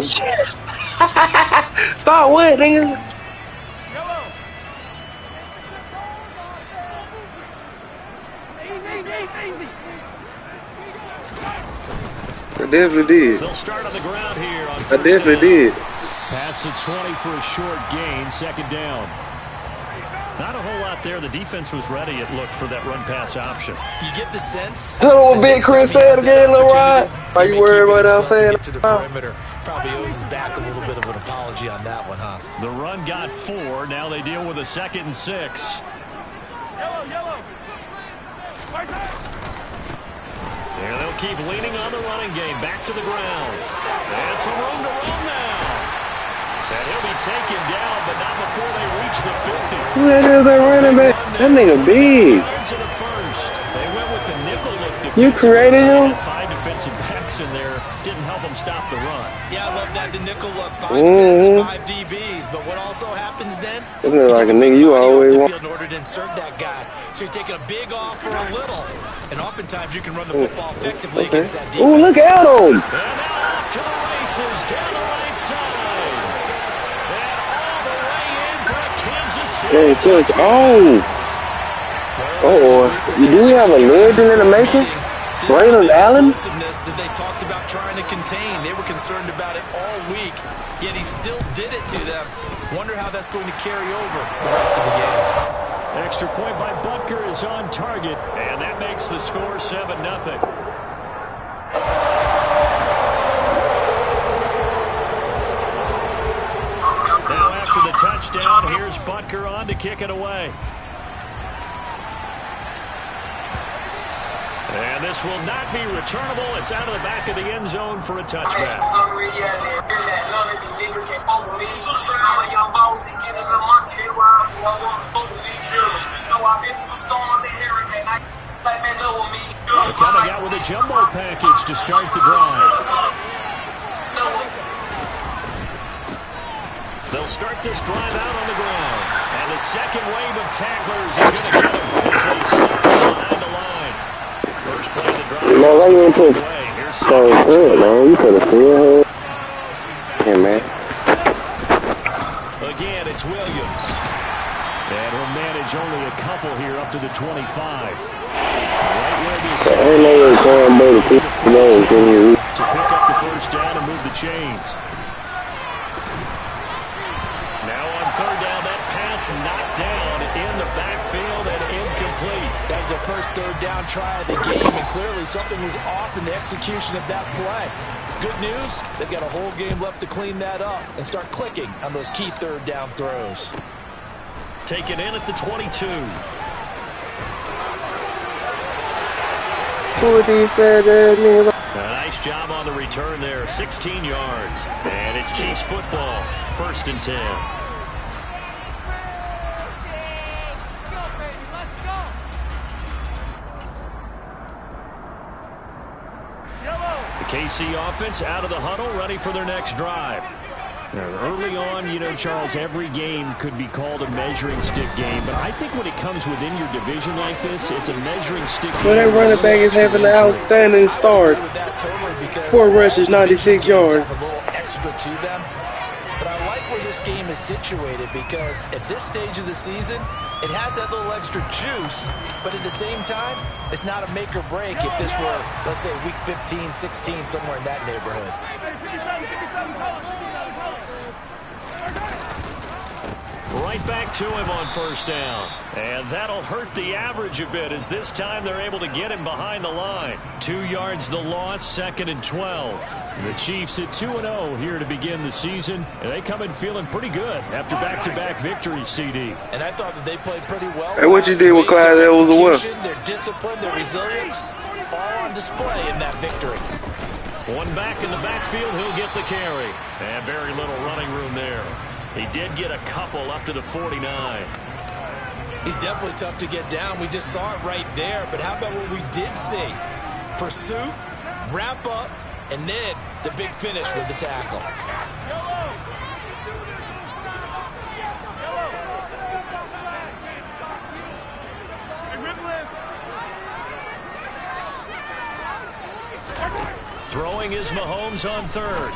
shit. Start what, niggas? I definitely did. They'll start on the ground here on I definitely did. Pass the 20 for a short gain, second down. Not a whole lot there. The defense was ready, it looked, for that run-pass option. You get the sense. Tell them what Big Chris said again, Lil Rod. Are you worried about what I'm saying? To the perimeter. Probably owes his back a little bit of an apology on that one, huh? The run got 4. Now they deal with a 2nd and 6. Yellow. Yeah, they'll keep leaning on the running game. Back to the ground. And some room to run now. And he'll be taken down, but not before they reach the 50. Who that is that running back? That nigga big. To the first. They went with the nickel look defense. You created him? 5 defensive backs in there. Didn't help them stop the run. Yeah, I love that. The nickel look. 5 sets, 5 DBs. But what also happens then? It looks like a nigga you always want. In order to insert that guy. So you're taking a big off for a little. And oftentimes you can run the football effectively against that defense. Ooh, look at him. And now off to the races down the right side. And all the way in for a Kansas City. Hey, touch. Do we have a legend in the making? Braylon Allen? That they talked about trying to contain. They were concerned about it all week, yet he still did it to them. Wonder how that's going to carry over the rest of the game. Extra point by Butker is on target, and that makes the score 7-0. Now after the touchdown, here's Butker on to kick it away. And this will not be returnable. It's out of the back of the end zone for a touchback. Coming out with a jumbo package to start the drive. They'll start this drive out on the ground. And the second wave of tacklers is going to get them as they stop behind the line. First play of the drive. No, why you ain't put good, man? You put a field. Yeah, man. Again, it's Williams. And he'll manage only a couple here up to the 25. Right where these to pick up the first down and move the chains. Now on third down, that pass knocked down in the backfield and incomplete. That was the first third down try of the game, and clearly something was off in the execution of that play. Good news, they've got a whole game left to clean that up and start clicking on those key third down throws. Taken in at the 22. A nice job on the return there. 16 yards. And it's Chiefs football. 1st and 10. The KC offense out of the huddle, ready for their next drive. Now, early on, you know, Charles, every game could be called a measuring stick game, but I think when it comes within your division like this, it's a measuring stick game. Well, that running back is having an outstanding start. 4 rushes, 96 yards. A little extra to them. But I like where this game is situated because at this stage of the season, it has that little extra juice, but at the same time, it's not a make or break if this were, let's say, week 15, 16, somewhere in that neighborhood. Right back to him on first down. And that'll hurt the average a bit as this time they're able to get him behind the line. 2 yards the loss, 2nd and 12. The Chiefs at 2-0 here to begin the season. And they come in feeling pretty good after back-to-back victories, CD. And I thought that they played pretty well. Hey, what you did with Clyde Edwards as well? Their discipline, their resilience, all on display in that victory. One back in the backfield, he'll get the carry. And very little running room there. He did get a couple up to the 49. He's definitely tough to get down. We just saw it right there. But how about what we did see? Pursuit, wrap up, and then the big finish with the tackle. Throwing is Mahomes on third.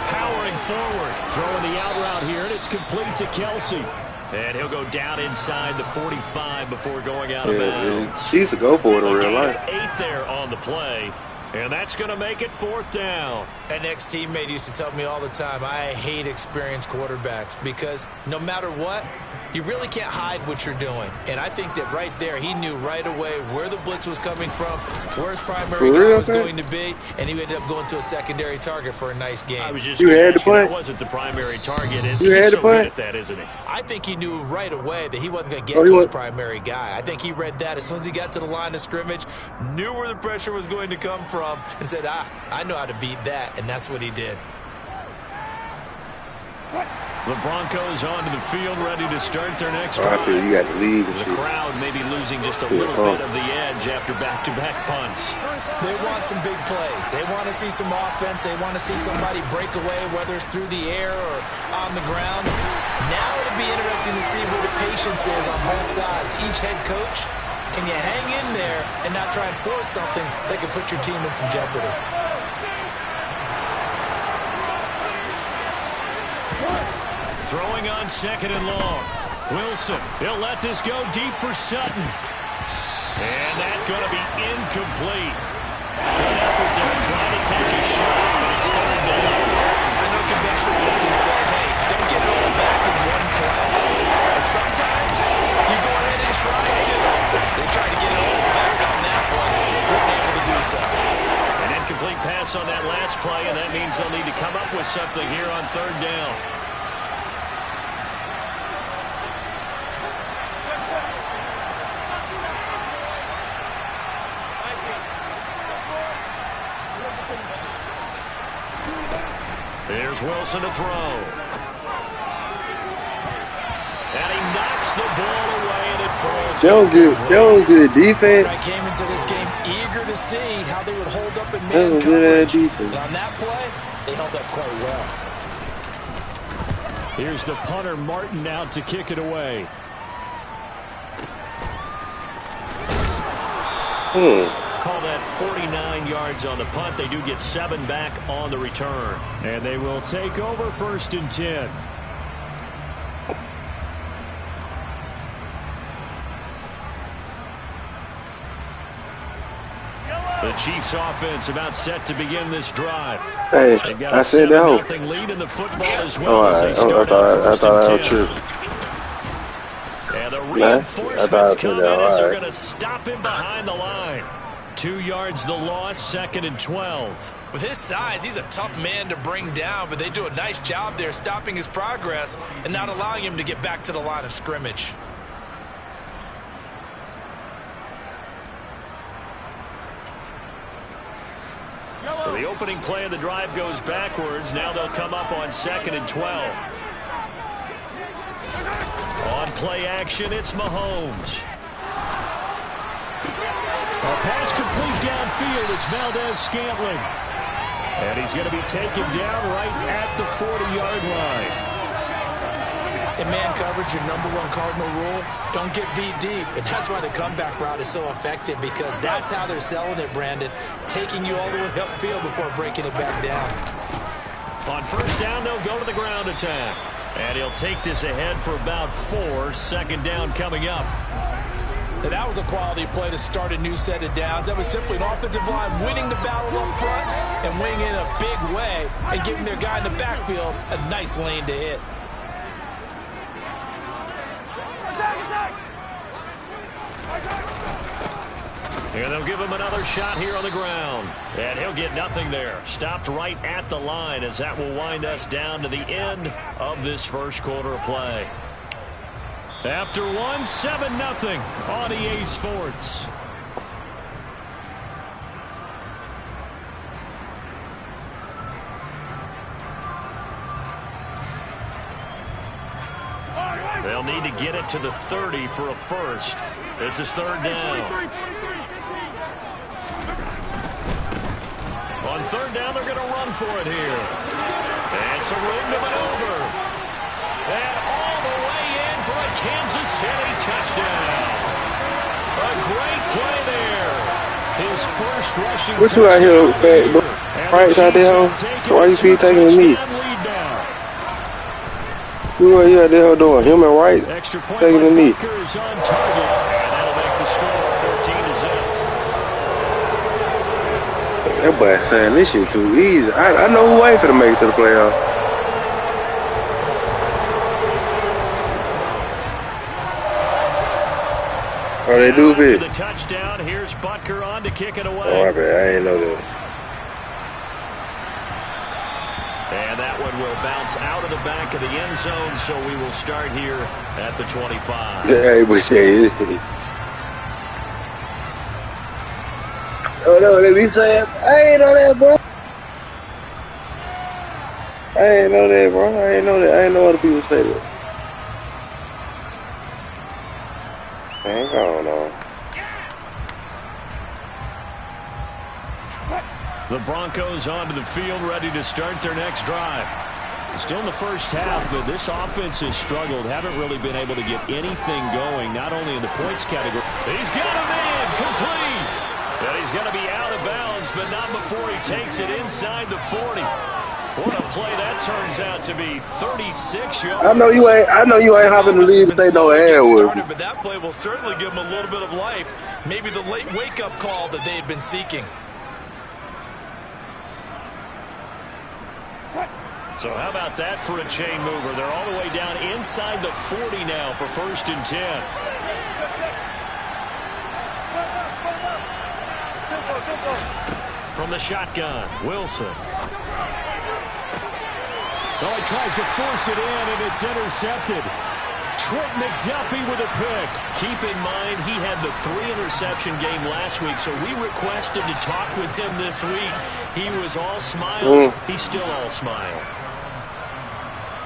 powering forward. Throwing the out route here, and it's complete to Kelsey. And he'll go down inside the 45 before going out of bounds. She used to go for it in real life. 8 there on the play. And that's going to make it 4th down. An ex-teammate used to tell me all the time, I hate experienced quarterbacks because no matter what, you really can't hide what you're doing. And I think that right there, he knew right away where the blitz was coming from, where his primary guy was going to be, and he ended up going to a secondary target for a nice game. I was just you had to play. That wasn't the primary target. And you had to play. Good at that, isn't he? I think he knew right away that he wasn't going to get to his primary guy. I think he read that as soon as he got to the line of scrimmage, knew where the pressure was going to come from, and said, I know how to beat that, and that's what he did. The Broncos onto the field, ready to start their next drive. I feel you got to leave. The crowd may be losing just a little bit of the edge after back-to-back punts. They want some big plays. They want to see some offense. They want to see somebody break away, whether it's through the air or on the ground. Now it'll be interesting to see where the patience is on both sides. Each head coach, can you hang in there and not try and force something that could put your team in some jeopardy? Throwing on 2nd and long. Wilson, he'll let this go deep for Sutton. And that's going to be incomplete. Good effort there, trying to take a shot, but it's 3rd down. I know conventional wisdom says, hey, don't get it all back in one play. But sometimes you go ahead and try to. They tried to get it all back on that one. Weren't able to do so. An incomplete pass on that last play, and that means they'll need to come up with something here on 3rd down. Here's Wilson to throw. And he knocks the ball away, and it falls. That was good defense. I came into this game eager to see how they would hold up in man That was coverage. good defense. On that play, they held up quite well. Here's the punter, Martin, out to kick it away. Call that 49 yards on the punt. They do get 7 back on the return. And they will take over 1st and 10. The Chiefs offense about set to begin this drive. Hey, I said that. Nothing lead in the football as well as they I start thought that was true. And the reinforcements come in as they're going to stop him behind the line. 2 yards the loss, 2nd and 12. With his size, he's a tough man to bring down, but they do a nice job there stopping his progress and not allowing him to get back to the line of scrimmage. So the opening play of the drive goes backwards. Now they'll come up on 2nd and 12. On play action, it's Mahomes. A pass complete downfield. It's Valdez-Scantling. And he's going to be taken down right at the 40-yard line. In man coverage, your #1 cardinal rule, don't get beat deep. And that's why the comeback route is so effective, because that's how they're selling it, Brandon. Taking you all the way upfield before breaking it back down. On 1st down, they'll go to the ground attack. And he'll take this ahead for about 4. 2nd down coming up. And that was a quality play to start a new set of downs. That was simply an offensive line winning the battle up front and winning in a big way and giving their guy in the backfield a nice lane to hit. And they'll give him another shot here on the ground. And he'll get nothing there. Stopped right at the line, as that will wind us down to the end of this 1st quarter of play. After 1, 7-0 on EA Sports. They'll need to get it to the 30 for a first. This is 3rd down. On 3rd down, they're going to run for it here. And some room to maneuver. And all the way in for a Kansas City touchdown. A great play there. His first rushing touchdown. What you out here, fat boy? Right out there, so why you see taking a knee? What you out there doing? Human rights? Extra point Taking by the knee. Booker is on target, and that'll make the score 14-0. That boy saying this shit too easy. I know who ain't finna make it to the playoffs. Oh, they do After big. the touchdown, here's Butker on to kick it away. Oh, I bet I ain't know that. And that one will bounce out of the back of the end zone, so we will start here at the 25. Hey, but yeah. Oh, no, they be saying, I ain't know that, bro. I ain't know that, bro. I ain't know that. I ain't know other people say that. Hang on, on. The Broncos onto the field, ready to start their next drive. Still in the first half, but this offense has struggled. Haven't really been able to get anything going, not only in the points category. He's got a man, complete. And he's going to be out of bounds, but not before he takes it inside the 40. What a play that turns out to be. 36 yards. I know you ain't hopping the lead to say no air with me. But that play will certainly give them a little bit of life. Maybe the late wake-up call that they had been seeking. So how about that for a chain mover? They're all the way down inside the 40 now for 1st and 10. From the shotgun, Wilson. Oh, he tries to force it in, and it's intercepted. Trent McDuffie with a pick. Keep in mind, he had the 3-interception game last week, so we requested to talk with him this week. He was all smiles. He's still all smile.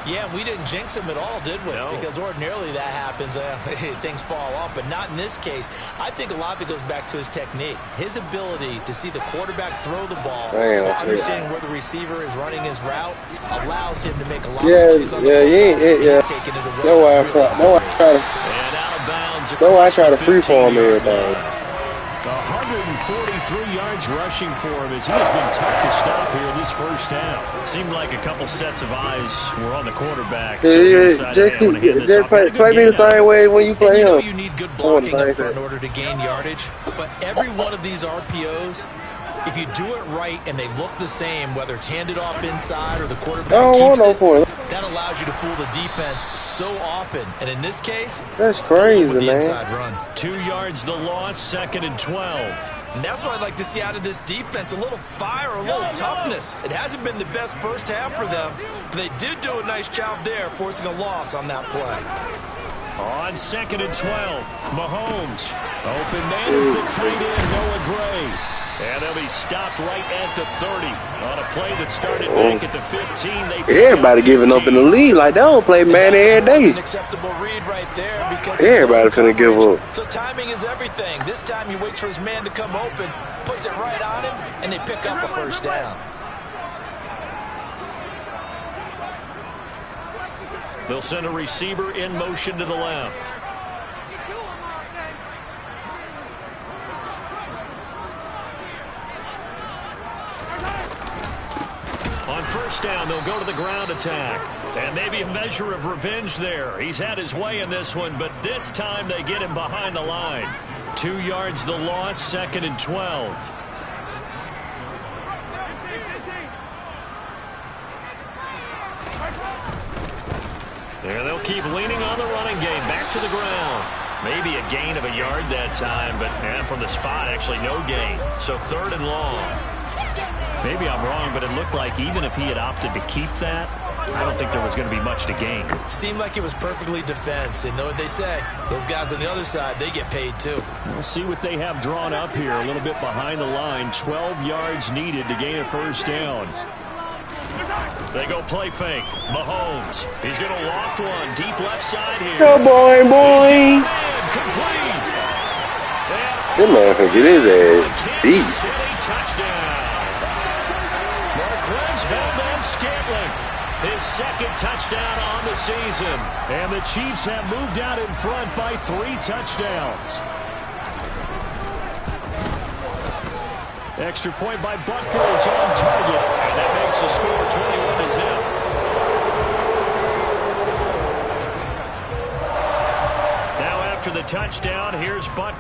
Yeah, we didn't jinx him at all, did we? No. Because ordinarily that happens. Things fall off, but not in this case. I think a lot of it goes back to his technique. His ability to see the quarterback throw the ball, Damn, understanding where the receiver is running his route, allows him to make a lot of plays on the He's taking it away. That's why I try to freeform everything. 143 yards rushing for him as he has been tough to stop here in this first half. Seemed like a couple sets of eyes were on the quarterback. Just play me the same way when you play him. You need good blocking up front in order to gain yardage, but every one of these RPOs, if you do it right and they look the same, whether it's handed off inside or the quarterback keeps it, that allows you to fool the defense so often. And in this case, that's crazy, with the man. inside run. 2 yards the loss, 2nd and 12. And that's what I'd like to see out of this defense, a little fire, a little toughness. It hasn't been the best first half for them, but they did do a nice job there, forcing a loss on that play. On 2nd and 12, Mahomes. Open man is the tight end, Noah Gray. And they'll be stopped right at the 30 on a play that started back at the 15. Everybody giving up in the lead like they don't play man every day. An acceptable read right there because everybody finna give up. So timing is everything. This time you wait for his man to come open, puts it right on him, and they pick up a first down. They'll send a receiver in motion to the left. On first down, they'll go to the ground attack. And maybe a measure of revenge there. He's had his way in this one, but this time they get him behind the line. 2 yards the loss, 2nd and 12. There they'll keep leaning on the running game. Back to the ground. Maybe a gain of a yard that time, but from the spot, actually no gain. So 3rd and long. Maybe I'm wrong, but it looked like even if he had opted to keep that, I don't think there was going to be much to gain. Seemed like it was perfectly defense. And know what they say? Those guys on the other side, they get paid too. We'll see what they have drawn up here. A little bit behind the line. 12 yards needed to gain a first down. They go play fake. Mahomes. He's going to loft one. Deep left side here. Go, boy. Complete. This man can get his ass beat. Touchdown. Scantling, his 2nd touchdown on the season. And the Chiefs have moved out in front by 3 touchdowns. Extra point by Butker is on target. And that makes the score 21-0. after the touchdown. Here's Butker.